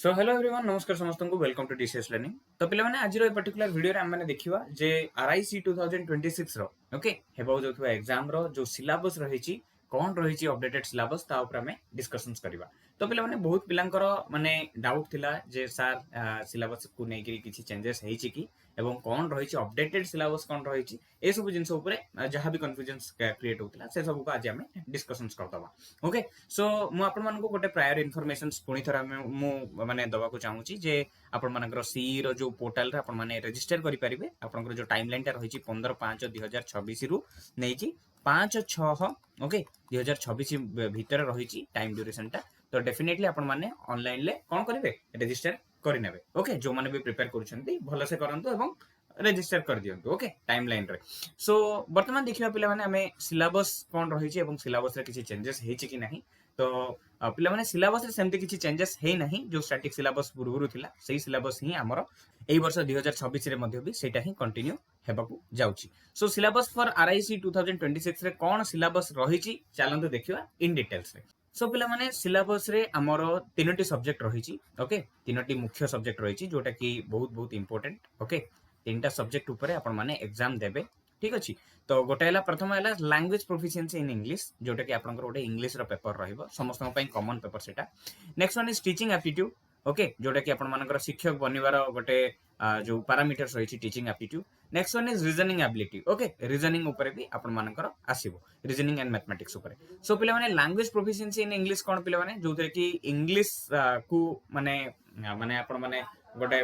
So hello everyone नमस्कार समस्त को वेलकम टू डीसीएस लर्निंग। तो पिला माने आज रो पर्टिकुलर वीडियो रे हम माने देखिबा जे आरआईसी 2026 रो ओके हेबो जोथुवा एग्जाम रो जो सिलेबस रहिची कोन रहिची अपडेटेड सिलेबस ता ऊपर हमें डिस्कशंस करबा। तो पिला माने बहुत पिलांकर माने डाउट थिला जे सर सिलेबस को नै कि किछि चेंजेस हेछि कि एवं कोन रहिची अपडेटेड सिलेबस कोन रहिची ए सब जिंस ऊपर जहां भी कंफ्यूजन्स क्रिएट होतला से सब को आज हमें डिस्कशंस करतबा। ओके सो मु आपण मानको गोटे प्रायर इन्फॉर्मेशंस पुनी थरा मु माने दवा को चाहूची जे आपण मानकर सी रो जो पोर्टल रे आपण माने रजिस्टर करि परिबे। आपनकर जो टाइमलाइन टा रहिची 15/5/2026 रु नेची 5/6 ओके 2026 भीतर रहिची टाइम ड्यूरेशन टा। तो डेफिनेटली आपण माने ऑनलाइन ले कोन करिवे रजिस्टर करि नेबे। ओके जो माने भी प्रिपेयर करूछंती भलो से करंतु एवं रजिस्टर कर दियंतु ओके टाइमलाइन रे। सो वर्तमान देखिबा पिला माने हमें सिलेबस कोन रहिची एवं सिलेबस रे किछि चेंजेस हेछि कि नाही। तो पिला माने सिलेबस रे सेमति किछि चेंजेस हे नाही जो स्टैटिक सिलेबस पूर्वरु थिला सेही सिलेबस ही हमर एई वर्ष 2026 रे मध्ये भी सेटा ही कंटिन्यू हेबाकू जाउची। सो सिलेबस फॉर आरआईसी 2026 रे कोन सिलेबस रहिची चलंतु देखिबा इन डिटेल्स रे। सो पिला माने सिलेबस रे हमर तीनोटी सब्जेक्ट रहिची ओके तीनोटी मुख्य सब्जेक्ट रहिची जोटा कि बहुत बहुत इंपोर्टेंट ओके तीनटा सब्जेक्ट ऊपर आपण माने एग्जाम देबे ठीक अछि। तो गोटे हला प्रथम हला लैंग्वेज प्रोफिशिएंसी इन इंग्लिश जोटा कि आपनकर गोटे इंग्लिश रो पेपर रहइबो समस्त पई कॉमन पेपर सेटा। Next one is teaching aptitude okay जोटा कि आपण मानकर शिक्षक बनिवार गोटे जो पैरामीटर्स रहिछि teaching aptitude. Next one is reasoning ability okay reasoning ऊपर भी आपण मानकर आसीबो रीजनिंग एंड मैथमेटिक्स ऊपर। सो पिला माने लैंग्वेज प्रोफिशिएंसी इन इंग्लिश कोन पिला माने जोथरे कि इंग्लिश को माने माने आपण माने गोटे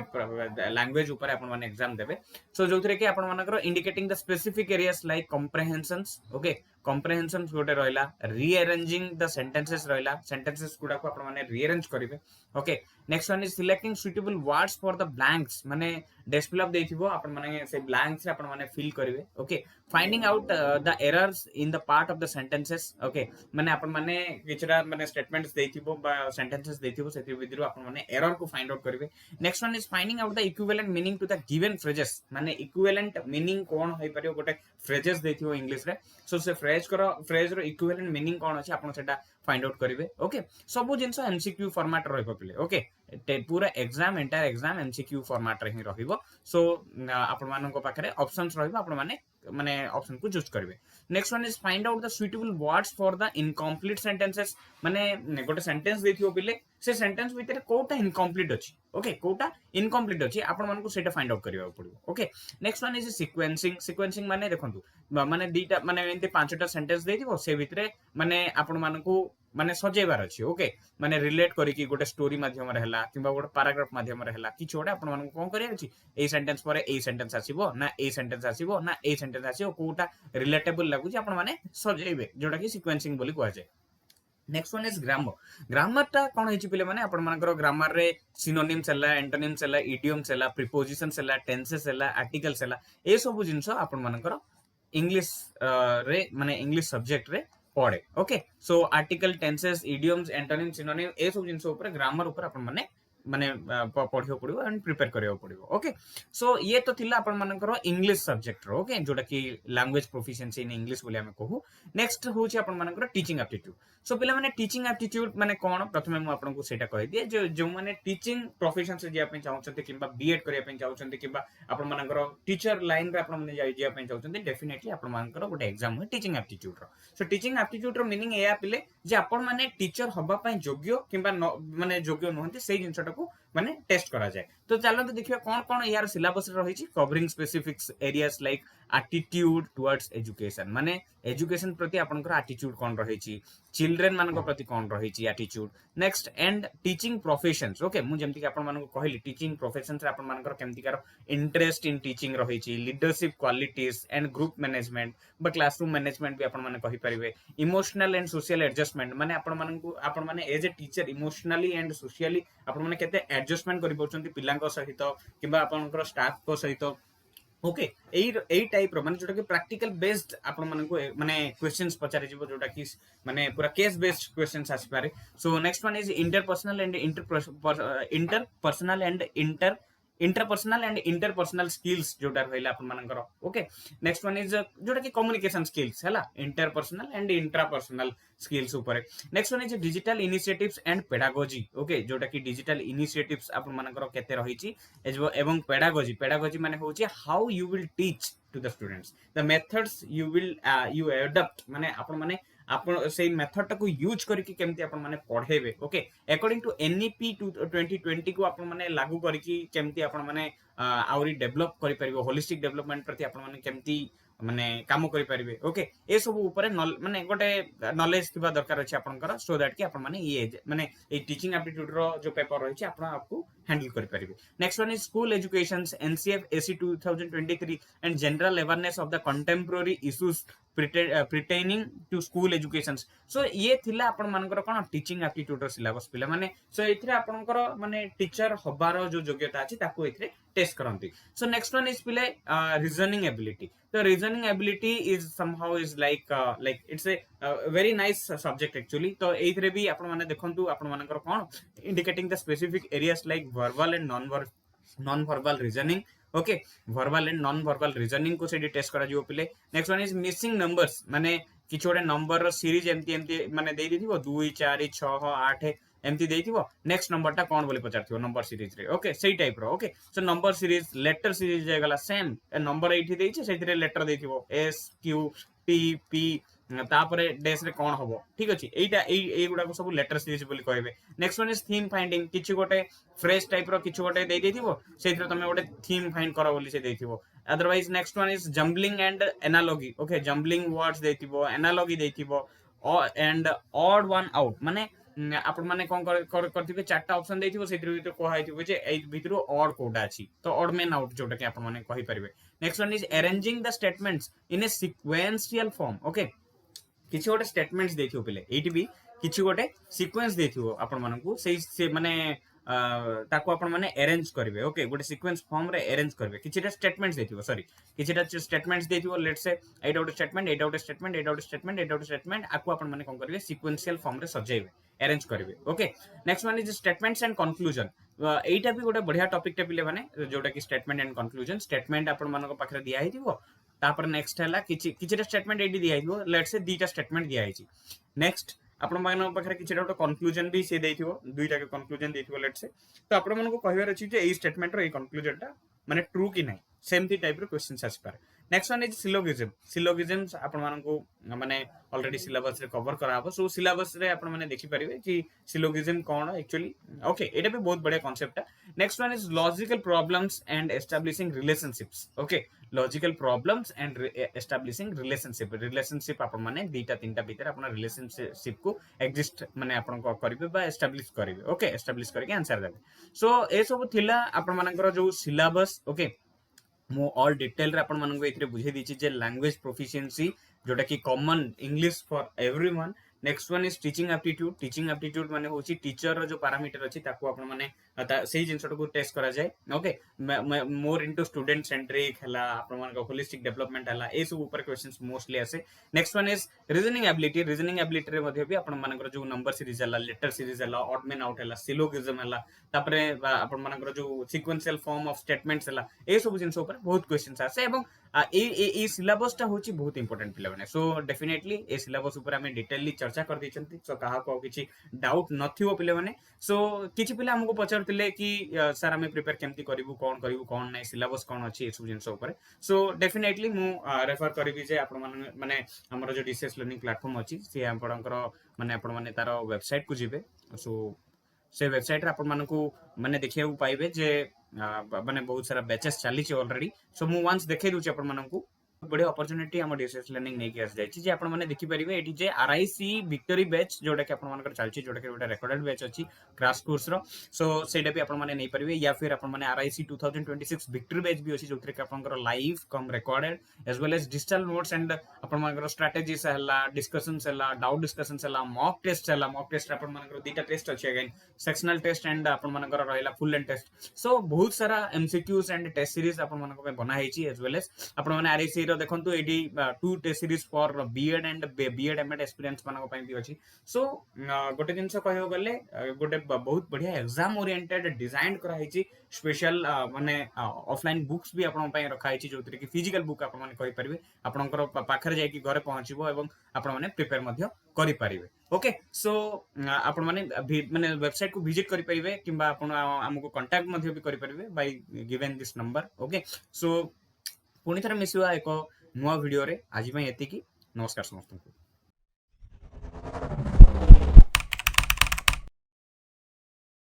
लैंग्वेज ऊपर आपण माने एग्जाम देबे। सो जोथरे कि आपण मानकर indicating the specific areas like comprehensions okay comprehensions गोटे रहला रीअरेंजिंग द सेंटेंसेस रहला सेंटेंसेस गुडा को आपण माने रीअरेंज करिवे okay. Next one is selecting suitable words for the blanks माने डेस्क फिल अप देथिबो आपण माने से ब्लैंक्स रे आपण माने फिल करिवे okay. Finding out the errors in the part of the sentences okay माने आपण माने किछरा माने स्टेटमेंट्स देथिबो बा सेंटेंसेस देथिबो सेति विदिरो आपण माने एरर को फाइंड आउट करिवे। Next one is finding out the equivalent meaning to the given phrases माने इक्विवेलेंट मीनिंग कोन होई परियो गोटे फ्रेजेस देथिबो इंग्लिश रे। सो से फ्रेज रो इक्विवेलेंट मीनिंग कोन अछि आपण सेटा फाइंड आउट करिवे ओके। सब जिंस एमसीक्यू फॉर्मेट रहइबो पिले ओके पूरा exam entire exam MCQ format रे ही रहिबो। सो आपण मानको पाखरे ऑप्शंस रहिबो आपण माने माने ऑप्शन को चूज करिवे। Next one is find out the suitable words for the incomplete sentences माने गोटे सेंटेंस देथिबो पिले से सेंटेंस भीतर कोटा इनकम्प्लीट अछि ओके कोटा इनकम्प्लीट अछि आपण मानको सेटा फाइंड आउट करिवा पड़िबो okay. Next one is sequencing sequencing माने देखंतु माने दीटा माने एंते पांचटा सेंटेंस देथिबो से भितरे माने आपण मानको माने सजेबार अछि ओके माने रिलेट करी कि गोटे स्टोरी माध्यम रे हला किबा गोटे पैराग्राफ माध्यम रे हला कि छोडा आपण मानको कोन करिया अछि ए सेंटेंस परे ए सेंटेंस आसीबो ना ए सेंटेंस आसीबो ना ए सेंटेंस आसीबो कोटा रिलेटेबल लागु आपण माने सजेबे जोटा कि सीक्वेंसिंग बोली कहै छै। Next one is grammar grammar टा कोन हेछि पिले माने आपण मानकर ग्रामर रे सिनोनिम्स हला एंटोनिम्स हला इडियम्स हला प्रीपोजिशंस हला टेंसेस हला आर्टिकल्स हला ए सब जिंस आपण मानकर इंग्लिश रे माने इंग्लिश सब्जेक्ट रे पड़े okay. So article tenses idioms antonyms synonym ए सब जिंस ऊपर ग्रामर ऊपर आपण माने माने पढ़ियो पड़िबो एंड प्रिपेयर करियो पड़िबो ओके। सो ये तो थिला आपण मानकर इंग्लिश सब्जेक्ट रो ओके जोटा कि लैंग्वेज प्रोफिशिएंसी इन इंग्लिश बोली हमें कहू। नेक्स्ट होची आपण मानकर टीचिंग एप्टीट्यूड। सो पिला माने टीचिंग एप्टीट्यूड माने कोन प्रथमे मु आपन को सेटा कहि दिए जो माने टीचिंग प्रोफेशन से जे आपन चाहउछन्ते किबा बीएड करिया पन चाहउछन्ते किबा आपण मानकर टीचर लाइन रे आपण माने जाय जे आपन चाहउछन्ते डेफिनेटली आपण मानकर गोटे एग्जाम हो टीचिंग एप्टीट्यूड रो। सो टीचिंग एप्टीट्यूड रो मीनिंग एया पिले जे आपण माने टीचर हबा पय योग्य किबा माने योग्य नहंती सेही जिंसटा को माने टेस्ट करा जाय। तो चलो तो देखियो कोन कोन यार सिलेबस रे रहिछि covering specific areas like attitude towards education माने एजुकेशन प्रति आपनकर एटीट्यूड कोन रहिछि चिल्ड्रन मानको प्रति कोन रहिछि attitude. Next and teaching professions okay मु जेमति कि आपन मानको कहली टीचिंग प्रोफेशंस रे आपन मानकर केमति कार इंटरेस्ट इन टीचिंग रहिछि leadership qualities and group management बा क्लासरूम मैनेजमेंट भी आपन माने कहि परिबे। इमोशनल एंड सोशल एडजस्टमेंट माने आपन माननको आपन माने as a teacher emotionally and socially आपन माने केते एडजस्टमेंट करि पछन्ती पिलांको सहित किबा आपनकर स्टाफ को सहित ओके एई टाइप रो माने जोटा कि प्रैक्टिकल बेस्ड आपण मानको माने क्वेश्चंस पचारे जिवो जोटा कि माने पूरा केस बेस्ड क्वेश्चंस आसी पारे। सो next one is interpersonal and inter interpersonal and interpersonal skills जोटा रहिला अपन मानकर ओके नेक्स्ट वन इज जोटा कि कम्युनिकेशन स्किल्स हैला इंटरपर्सनल एंड इंट्रापर्सनल स्किल्स ऊपर next one is digital initiatives and pedagogy okay जोटा कि डिजिटल इनिशिएटिव्स अपन मानकर केते रहिछि एवं पेडागोजी माने होछि how you will teach to the students the methods you will you adapt माने अपन माने आपण से मेथड टाको यूज करके केमती आपण माने पढ़ेबे ओके अकॉर्डिंग टू एनईपी 2020 को आपण माने लागू करके केमती आपण माने आउरी डेवलप करि परिबो होलिस्टिक डेवलपमेंट प्रति आपण माने केमती माने काम करि परिबे ओके ए सब ऊपर माने गोटे नॉलेज थिबा दरकार अछि आपनकर सो दैट कि आपण माने ये माने ए टीचिंग एप्टीट्यूड रो जो पेपर रहिछि आपण आपको हैंडल करि परिबे next one is school educations NCF SE 2023 and general awareness of the contemporary issues pertaining to school educations so ये थिला आपण मानकर कोन टीचिंग एप्टीट्यूड रो सिलेबस पिला माने सो एथरे आपनकर माने टीचर हबार जो योग्यता अछि ताको एथरे टेस्ट करंती सो नेक्स्ट वन इज पिले रीजनिंग एबिलिटी तो reasoning ability is somehow is like it's a very nice subject actually तो एथरे भी आपण माने देखंतु आपण मानकर कोन indicating the specific areas like verbal and non verbal reasoning okay verbal and non verbal reasoning को सेडी टेस्ट करा जिवो पिले next one is missing numbers माने किछ ओडे नंबर रो सीरीज एमती एमती माने देई दिथिबो 2 4 6 8 एमती देइथिबो नेक्स्ट नंबर टा कोन बोली पचारथिबो नंबर सीरीज रे ओके सेही टाइप रो okay so number series letter series जायगला सेम नंबर एठी देइछे सेथिरे लेटर देइथिबो एस क्यू टी पी तापरे डेस रे कोन हबो ठीक अछि एटा एई गुडा को सब लेटर सीरीज बोली कहबे next one is theme finding किछि गोटे फ्रेश टाइप रो किछि गोटे देइ देथिबो सेथिरे तमे गोटे थीम फाइंड करा बोली से देथिबो otherwise next one is jumbling and analogy okay jumbling words देथिबो एनालॉजी देथिबो एंड ऑड वन आउट माने आपण माने कोन करथिबे चारटा ऑप्शन देथिबो सेथिरे भीतर कोहा आइथिबो जे एई भीतर ऑड कोडा अछि तो ऑड मेन आउट जोटा कि आपण माने कहि परिबे next one is arranging the statements in a sequential form okay किछि गोटे स्टेटमेंट्स देथिबो पिले एठी भी किछि गोटे सीक्वेंस देथिबो आपण मानकू से माने ताको आपण माने अरेंज करबे ओके गोटे सीक्वेंस फॉर्म रे अरेंज करबे किछिटा स्टेटमेंट्स देथिबो सॉरी किछिटा स्टेटमेंट्स देथिबो लेट्स से एटा गोटे स्टेटमेंट एटा गोटे स्टेटमेंट एटा गोटे स्टेटमेंट एटा गोटे स्टेटमेंट आको आपण माने कोन करबे सीक्वेंशियल फॉर्म रे सजाइबे अरेंज करबे okay next one is statements and conclusion एटा भी गोटे बढ़िया टॉपिक टे पिले माने जोटा कि स्टेटमेंट एंड कंक्लूजन स्टेटमेंट आपण मानको पाखरे दिया हिथिबो तापर नेक्स्ट हैला किछिटा स्टेटमेंट एडी दिया हिथिबो लेट्स से दीटा स्टेटमेंट दिया हिची नेक्स्ट आपण मानको पाखरे किछिटा गोटे कंक्लूजन भी से देथिबो दुईटा के कंक्लूजन देथिबो लेट्स से तो आपण मानको कहिबार अछि जे एई स्टेटमेंट रो एई कंक्लूजन टा माने ट्रू कि नै सेमती टाइप रो क्वेश्चंस आसी पारे नेक्स्ट वन इज सिलोगिज्म आपण मानको माने ऑलरेडी सिलेबस रे कवर करा हबो सो सिलेबस रे आपण माने देखि परिबे कि सिलोगिज्म कोन एक्चुअली ओके एटा भी बहुत बढ़िया कांसेप्ट है next one is logical problems and establishing relationships okay logical problems and establishing relationship आपण माने दुईटा तीनटा भीतर आपण रिलेशनशिप को एग्जिस्ट माने आपण को करिवे बा एस्टैब्लिश करिवे ओके एस्टैब्लिश करके आंसर देबे सो ए सब थिला आपण मानकर जो सिलेबस ओके मो ऑल डिटेल रे आपण मानको एथिरे बुझे दिछि जे लैंग्वेज प्रोफिशिएंसी जोटा कि common English for everyone next one is teaching aptitude माने होची टीचर रो जो पैरामीटर अछि ताको आपण माने सेही जिंसटा को टेस्ट करा जाय okay more into student centric हला आपण मान को होलिस्टिक डेवलपमेंट हला ए सब ऊपर क्वेश्चंस मोस्टली आसे next one is reasoning ability रे मध्ये भी आपण मानकर जो नंबर सीरीज हला लेटर सीरीज हला ऑड मेन आउट हला सिलोगिज्म हला तापरे आपण मानकर जो सीक्वेंशियल फॉर्म ऑफ स्टेटमेंट्स हला ए सब जिंस ऊपर बहुत क्वेश्चंस आसे एवं ए सिलेबस टा होची बहुत इंपोर्टेंट पिला माने सो डेफिनेटली ए सिलेबस ऊपर हमें डिटेलली चर्चा कर दैछंती सो कहा को किछि डाउट नथिबो पिले माने सो किछि पिला हमको पचारतिले कि सर हमें प्रिपेयर केमती करिवु कोन नै सिलेबस कोन अछि ए सब जिंस ऊपर सो डेफिनेटली मु रेफर करबी जे आपण माने हमर जो डीसीएस लर्निंग प्लेटफॉर्म अछि से आपणकर माने आपण माने तार वेबसाइट को जिवे सो से वेबसाइट रे आपण मानकू माने देखिया पाइबे जे माने बहुत सारा बैचेस चली छि ऑलरेडी सो मु वंस देखे दूची आपण मानकू बड़े अपॉर्चुनिटी हम डीसीएस लर्निंग नै के आस जाय छि जे आपण माने देखि परिबे एटी जे आरआईसी विक्टरी बैच जोटा कि आपण मानकर चलछि जोटा कि गोटा रिकॉर्डेड बैच अछि क्रैश कोर्स रो सो सेटा भी आपण माने नै परिबे या फिर आपण माने आरआईसी 2026 विक्टरी बैच भी अछि जोथरे कि आपनकर live cum recorded as well as digital notes and आपण मानकर स्ट्रेटजीज हला डिस्कशंस हला डाउट डिस्कशंस हला मॉक टेस्ट आपण मानकर दीटा टेस्ट अछि अगेन सेक्शनल टेस्ट एंड आपण मानकर रहला फुल एंड टेस्ट सो बहुत सारा एमसीक्यूज एंड टेस्ट सीरीज आपण मानकर पे बना हेछि एज वेल एज आपण माने आरआईसी रो देखंतु AD 2 test series for BEd and BEd MEd experience मानको पई भी अछि सो गोटे जिंस कहयो गले गोटे बहुत बढ़िया एग्जाम ओरिएंटेड डिजाइन करा हिची स्पेशल माने ऑफलाइन बुक्स भी आपन पई रखा हिची जोतरे कि फिजिकल बुक आपन माने कहि परिबे आपनकर पाखरे जाय कि घरे पहुंचबो एवं आपन माने प्रिपेयर मध्य करि परिबे ओके सो आपण माने माने वेबसाइट को विजिट करि परिबे किबा आपण हमको कांटेक्ट मध्य भी करि परिबे by given this number okay so पुणी थरे मिसिवा एक नुआ वीडियो रे आज एतिकी नमस्कार समस्त।